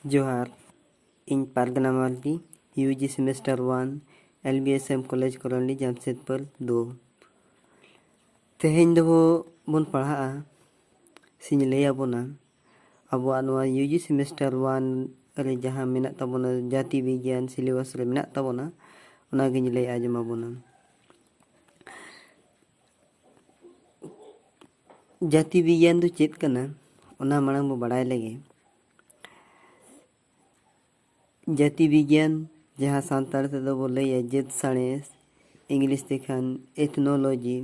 जोहार इन Pargana Malti UG semester 1 LBSM college colony Jamshedpur 2 तेहें दो बन पढ़ा सिंह लैयाबोना अब यूजी सेमेस्टर 1 रे जहाँ मेना तबोना जाति विज्ञान सिलेबस रे मेना तबोना ओनागिन लay आजमाबोना। जाति विज्ञान दो चेत कना ओना मांग बो बड़ाय लगे। जाति विज्ञान जहाँ सानताड़ तेदो बो लैया जेत साणेस इंग्लिश तेखान एथनोलॉजी।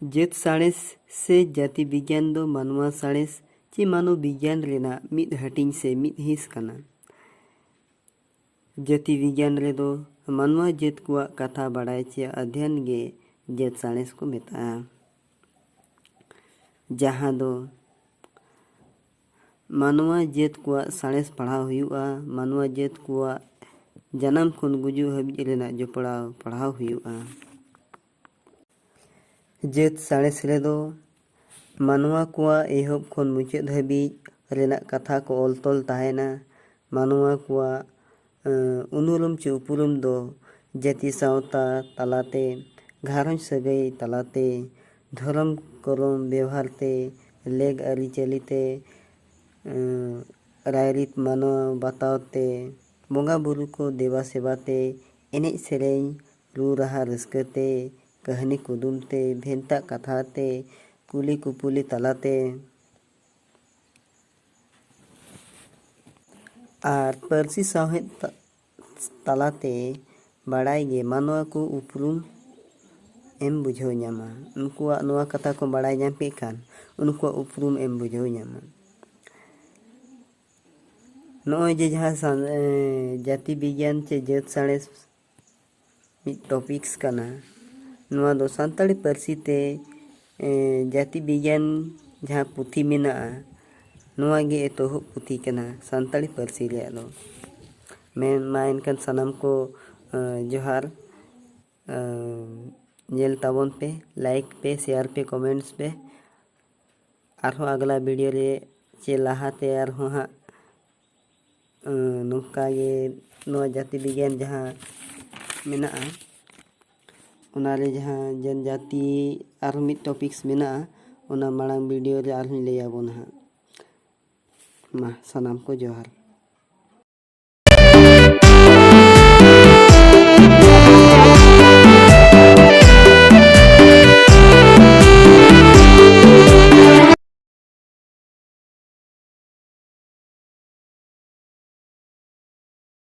जेत साणेस से जाति विज्ञान दो मानवा साणेस ची मानव विज्ञान रेना मिद हटिंग से मिद हिस कना। जाति विज्ञान रे दो मानवा जेत कुआ कथा बड़ाय चे अध्ययन गे जेत साणेस को मेता। जहाँ दो मानवा जेत कुआ साणेस पढ़ाव हुआ मानवा जेत कुआ जन्म खुन गुजु हबिज रेना जो पढ़ाव हुआ। जेत साणेस रे दो मानवा कुआ एहब खुन मुचाद हबिज रेना कथा को ऑल तोल ताहेना। मानवा कुआ उनुरुम चे उपुरुम दो जाति सावता तालाते घारंज सगई तालाते धर्म करम व्यवहार ते लेग आरी चलिते रायरित मानव बतावते बोंगा बुरु को देवा सेवाते एने सेरें रू रहा रस्कते कहानी कुदुमते भेंता कथाते कुली कुपुली तालाते आर परसी साहेब तालाते बड़ाई गे मानवा को उपरुम एम बुझाव ᱧᱟᱢᱟ उनकुआ नोआ कथा को बड़ाई ᱧᱟᱢ पे खान उनकुआ उपरुम एम बुझाव ᱧᱟᱢᱟ। नॉय जे जहाँ जाति विज्ञान चे जेत साणेस मिद टॉपिक्स कना नोआ दो सानताड़ी पारसी ते जाति विज्ञान जहाँ पुथी मेना नोआ गे एतोहब पुथी कना सानताड़ी पारसी रे दो मैं इनकन सनम को जोहार नेल ताबन पे लाइक पे शेयर पे कमेंट्स पे आरहो अगला वीडियो रे चे लाहाते आरहो हाँ नौका ये नवा जाति विज्ञान जहाँ मेना उनारे जहाँ जनजाति आरहो मिद टॉपिक्स मेना उना मांग वीडियो रे आरहो लैयाबोन हाँ मा सनाम को जोहार।